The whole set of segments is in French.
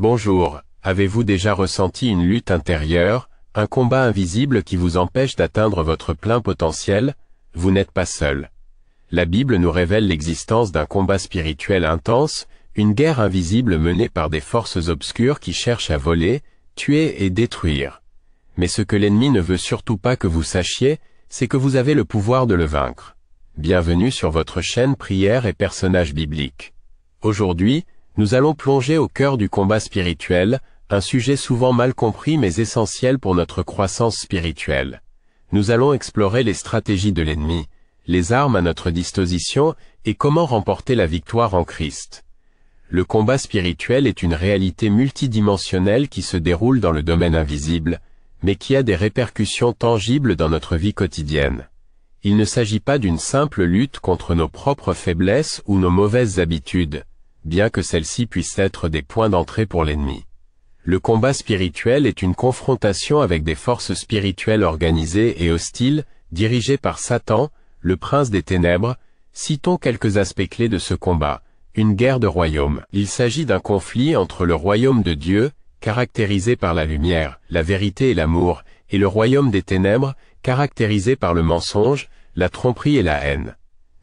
Bonjour, avez-vous déjà ressenti une lutte intérieure, un combat invisible qui vous empêche d'atteindre votre plein potentiel? Vous n'êtes pas seul. La Bible nous révèle l'existence d'un combat spirituel intense, une guerre invisible menée par des forces obscures qui cherchent à voler, tuer et détruire. Mais ce que l'ennemi ne veut surtout pas que vous sachiez, c'est que vous avez le pouvoir de le vaincre. Bienvenue sur votre chaîne Prières et Personnages bibliques. Aujourd'hui, nous allons plonger au cœur du combat spirituel, un sujet souvent mal compris mais essentiel pour notre croissance spirituelle. Nous allons explorer les stratégies de l'ennemi, les armes à notre disposition et comment remporter la victoire en Christ. Le combat spirituel est une réalité multidimensionnelle qui se déroule dans le domaine invisible, mais qui a des répercussions tangibles dans notre vie quotidienne. Il ne s'agit pas d'une simple lutte contre nos propres faiblesses ou nos mauvaises habitudes, bien que celles-ci puissent être des points d'entrée pour l'ennemi. Le combat spirituel est une confrontation avec des forces spirituelles organisées et hostiles, dirigées par Satan, le prince des ténèbres. Citons quelques aspects clés de ce combat. Une guerre de royaumes. Il s'agit d'un conflit entre le royaume de Dieu, caractérisé par la lumière, la vérité et l'amour, et le royaume des ténèbres, caractérisé par le mensonge, la tromperie et la haine.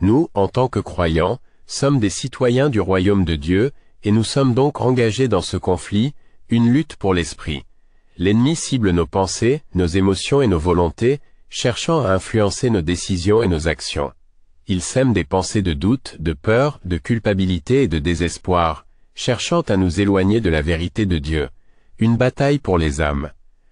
Nous, en tant que croyants, sommes des citoyens du royaume de Dieu, et nous sommes donc engagés dans ce conflit, une lutte pour l'esprit. L'ennemi cible nos pensées, nos émotions et nos volontés, cherchant à influencer nos décisions et nos actions. Il sème des pensées de doute, de peur, de culpabilité et de désespoir, cherchant à nous éloigner de la vérité de Dieu. Une bataille pour les âmes.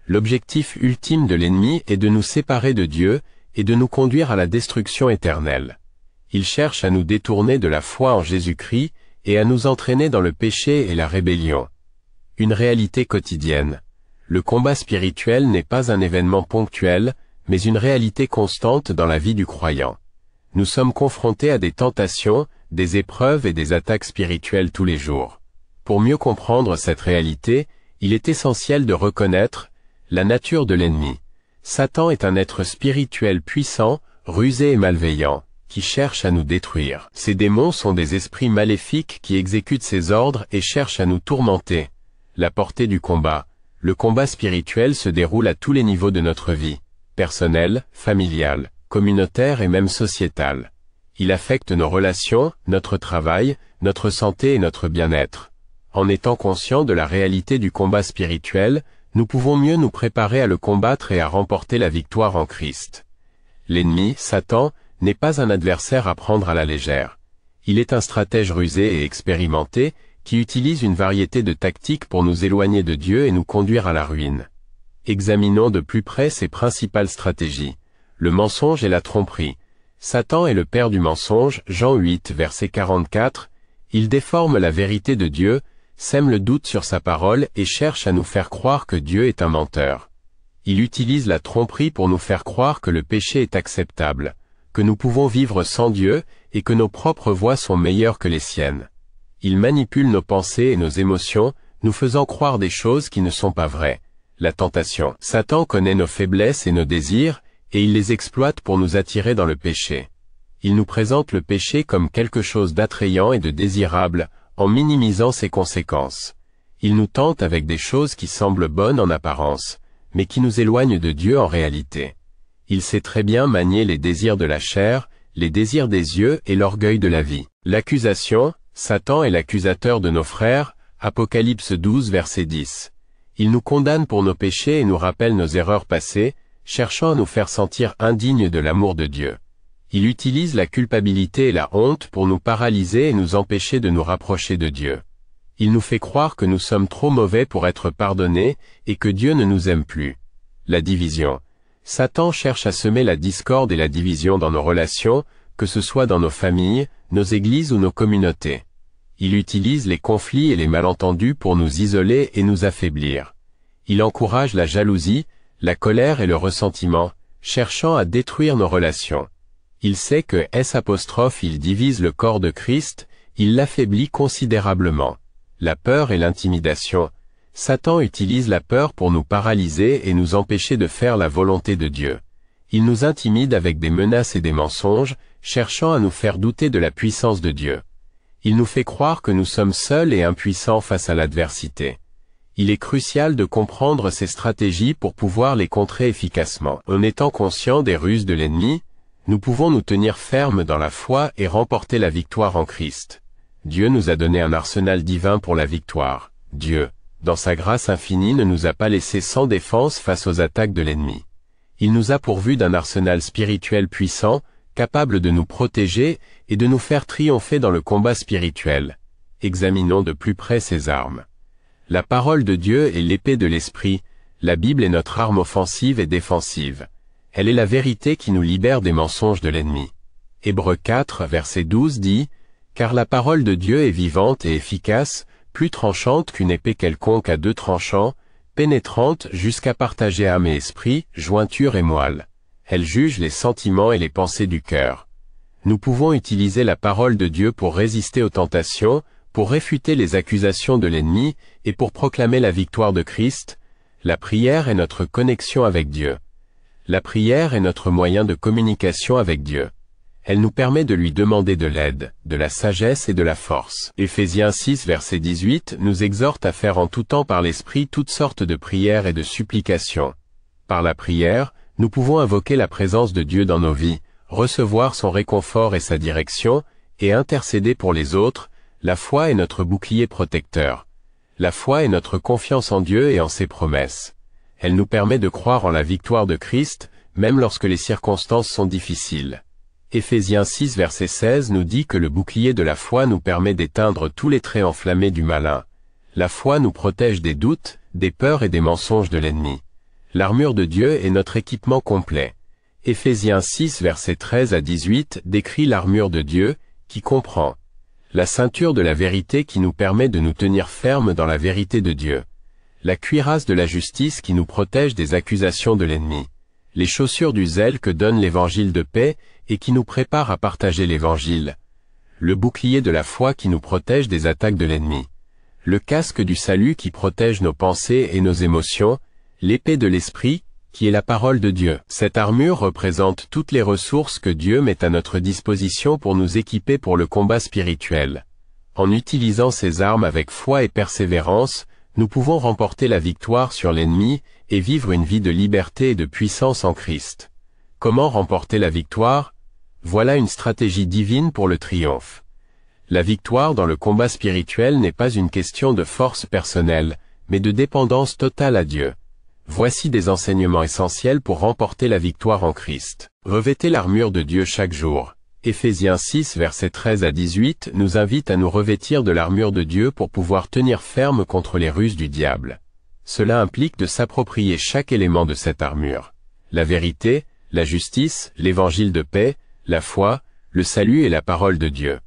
L'objectif ultime de l'ennemi est de nous séparer de Dieu et de nous conduire à la destruction éternelle. Il cherche à nous détourner de la foi en Jésus-Christ et à nous entraîner dans le péché et la rébellion. Une réalité quotidienne. Le combat spirituel n'est pas un événement ponctuel, mais une réalité constante dans la vie du croyant. Nous sommes confrontés à des tentations, des épreuves et des attaques spirituelles tous les jours. Pour mieux comprendre cette réalité, il est essentiel de reconnaître la nature de l'ennemi. Satan est un être spirituel puissant, rusé et malveillant, qui cherche à nous détruire. Ces démons sont des esprits maléfiques qui exécutent ses ordres et cherchent à nous tourmenter. La portée du combat. Le combat spirituel se déroule à tous les niveaux de notre vie, personnelle, familiale, communautaire et même sociétale. Il affecte nos relations, notre travail, notre santé et notre bien-être. En étant conscients de la réalité du combat spirituel, nous pouvons mieux nous préparer à le combattre et à remporter la victoire en Christ. L'ennemi, Satan, n'est pas un adversaire à prendre à la légère. Il est un stratège rusé et expérimenté, qui utilise une variété de tactiques pour nous éloigner de Dieu et nous conduire à la ruine. Examinons de plus près ses principales stratégies. Le mensonge et la tromperie. Satan est le père du mensonge, Jean 8, verset 44. Il déforme la vérité de Dieu, sème le doute sur sa parole et cherche à nous faire croire que Dieu est un menteur. Il utilise la tromperie pour nous faire croire que le péché est acceptable, que nous pouvons vivre sans Dieu et que nos propres voies sont meilleures que les siennes. Il manipule nos pensées et nos émotions, nous faisant croire des choses qui ne sont pas vraies. La tentation. Satan connaît nos faiblesses et nos désirs, et il les exploite pour nous attirer dans le péché. Il nous présente le péché comme quelque chose d'attrayant et de désirable, en minimisant ses conséquences. Il nous tente avec des choses qui semblent bonnes en apparence, mais qui nous éloignent de Dieu en réalité. Il sait très bien manier les désirs de la chair, les désirs des yeux et l'orgueil de la vie. L'accusation. Satan est l'accusateur de nos frères, Apocalypse 12 verset 10. Il nous condamne pour nos péchés et nous rappelle nos erreurs passées, cherchant à nous faire sentir indignes de l'amour de Dieu. Il utilise la culpabilité et la honte pour nous paralyser et nous empêcher de nous rapprocher de Dieu. Il nous fait croire que nous sommes trop mauvais pour être pardonnés et que Dieu ne nous aime plus. La division. Satan cherche à semer la discorde et la division dans nos relations, que ce soit dans nos familles, nos églises ou nos communautés. Il utilise les conflits et les malentendus pour nous isoler et nous affaiblir. Il encourage la jalousie, la colère et le ressentiment, cherchant à détruire nos relations. Il sait que il divise le corps de Christ, il l'affaiblit considérablement. La peur et l'intimidation. Satan utilise la peur pour nous paralyser et nous empêcher de faire la volonté de Dieu. Il nous intimide avec des menaces et des mensonges, cherchant à nous faire douter de la puissance de Dieu. Il nous fait croire que nous sommes seuls et impuissants face à l'adversité. Il est crucial de comprendre ces stratégies pour pouvoir les contrer efficacement. En étant conscients des ruses de l'ennemi, nous pouvons nous tenir fermes dans la foi et remporter la victoire en Christ. Dieu nous a donné un arsenal divin pour la victoire. Dieu, dans sa grâce infinie, ne nous a pas laissés sans défense face aux attaques de l'ennemi. Il nous a pourvus d'un arsenal spirituel puissant, capable de nous protéger et de nous faire triompher dans le combat spirituel. Examinons de plus près ces armes. La parole de Dieu est l'épée de l'esprit, la Bible est notre arme offensive et défensive. Elle est la vérité qui nous libère des mensonges de l'ennemi. Hébreux 4, verset 12 dit, « Car la parole de Dieu est vivante et efficace, plus tranchante qu'une épée quelconque à deux tranchants, pénétrante jusqu'à partager âme et esprit, jointure et moelle. Elle juge les sentiments et les pensées du cœur. » Nous pouvons utiliser la parole de Dieu pour résister aux tentations, pour réfuter les accusations de l'ennemi et pour proclamer la victoire de Christ. La prière est notre connexion avec Dieu. La prière est notre moyen de communication avec Dieu. Elle nous permet de lui demander de l'aide, de la sagesse et de la force. Éphésiens 6 verset 18 nous exhorte à faire en tout temps par l'Esprit toutes sortes de prières et de supplications. Par la prière, nous pouvons invoquer la présence de Dieu dans nos vies, recevoir son réconfort et sa direction, et intercéder pour les autres. La foi est notre bouclier protecteur. La foi est notre confiance en Dieu et en ses promesses. Elle nous permet de croire en la victoire de Christ, même lorsque les circonstances sont difficiles. Éphésiens 6 verset 16 nous dit que le bouclier de la foi nous permet d'éteindre tous les traits enflammés du malin. La foi nous protège des doutes, des peurs et des mensonges de l'ennemi. L'armure de Dieu est notre équipement complet. Éphésiens 6 verset 13 à 18 décrit l'armure de Dieu, qui comprend la ceinture de la vérité qui nous permet de nous tenir fermes dans la vérité de Dieu, la cuirasse de la justice qui nous protège des accusations de l'ennemi, les chaussures du zèle que donne l'évangile de paix et qui nous prépare à partager l'évangile, le bouclier de la foi qui nous protège des attaques de l'ennemi, le casque du salut qui protège nos pensées et nos émotions, l'épée de l'esprit, qui est la parole de Dieu. Cette armure représente toutes les ressources que Dieu met à notre disposition pour nous équiper pour le combat spirituel. En utilisant ces armes avec foi et persévérance, nous pouvons remporter la victoire sur l'ennemi et vivre une vie de liberté et de puissance en Christ. Comment remporter la victoire? Voilà une stratégie divine pour le triomphe. La victoire dans le combat spirituel n'est pas une question de force personnelle, mais de dépendance totale à Dieu. Voici des enseignements essentiels pour remporter la victoire en Christ. Revêtez l'armure de Dieu chaque jour. Éphésiens 6 versets 13 à 18 nous invite à nous revêtir de l'armure de Dieu pour pouvoir tenir ferme contre les ruses du diable. Cela implique de s'approprier chaque élément de cette armure. La vérité, la justice, l'évangile de paix, la foi, le salut et la parole de Dieu.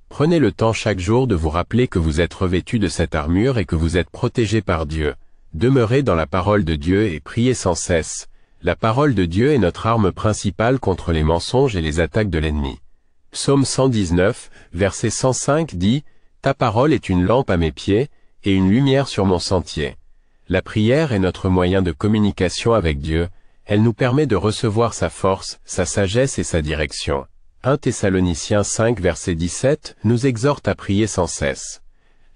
Prenez le temps chaque jour de vous rappeler que vous êtes revêtu de cette armure et que vous êtes protégé par Dieu. Demeurez dans la parole de Dieu et priez sans cesse. La parole de Dieu est notre arme principale contre les mensonges et les attaques de l'ennemi. Psaume 119, verset 105 dit « Ta parole est une lampe à mes pieds et une lumière sur mon sentier ». La prière est notre moyen de communication avec Dieu. Elle nous permet de recevoir sa force, sa sagesse et sa direction. 1 Thessaloniciens 5 verset 17 nous exhorte à prier sans cesse.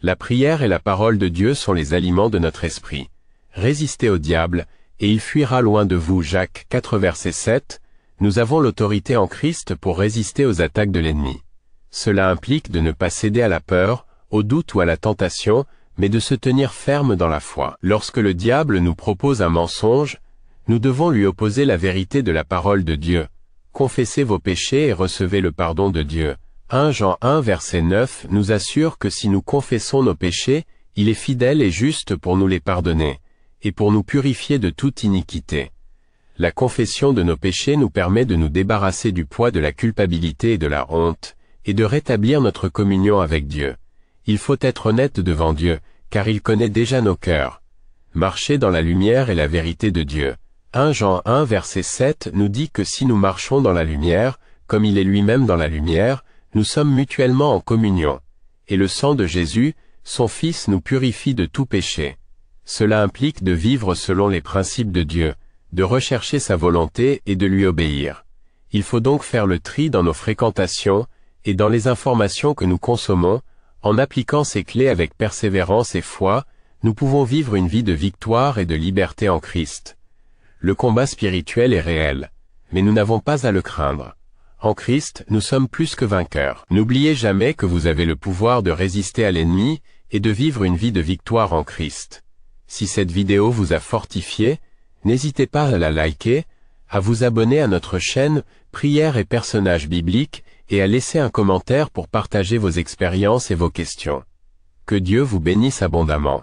La prière et la parole de Dieu sont les aliments de notre esprit. Résistez au diable, et il fuira loin de vous. Jacques 4 verset 7. Nous avons l'autorité en Christ pour résister aux attaques de l'ennemi. Cela implique de ne pas céder à la peur, au doute ou à la tentation, mais de se tenir ferme dans la foi. Lorsque le diable nous propose un mensonge, nous devons lui opposer la vérité de la parole de Dieu. Confessez vos péchés et recevez le pardon de Dieu. 1 Jean 1 verset 9 nous assure que si nous confessons nos péchés, il est fidèle et juste pour nous les pardonner, et pour nous purifier de toute iniquité. La confession de nos péchés nous permet de nous débarrasser du poids de la culpabilité et de la honte, et de rétablir notre communion avec Dieu. Il faut être honnête devant Dieu, car il connaît déjà nos cœurs. Marchez dans la lumière et la vérité de Dieu. 1 Jean 1 verset 7 nous dit que si nous marchons dans la lumière, comme il est lui-même dans la lumière, nous sommes mutuellement en communion. Et le sang de Jésus, son Fils, nous purifie de tout péché. Cela implique de vivre selon les principes de Dieu, de rechercher sa volonté et de lui obéir. Il faut donc faire le tri dans nos fréquentations et dans les informations que nous consommons, en appliquant ces clés avec persévérance et foi, nous pouvons vivre une vie de victoire et de liberté en Christ. Le combat spirituel est réel, mais nous n'avons pas à le craindre. En Christ, nous sommes plus que vainqueurs. N'oubliez jamais que vous avez le pouvoir de résister à l'ennemi et de vivre une vie de victoire en Christ. Si cette vidéo vous a fortifié, n'hésitez pas à la liker, à vous abonner à notre chaîne Prières et personnages bibliques et à laisser un commentaire pour partager vos expériences et vos questions. Que Dieu vous bénisse abondamment.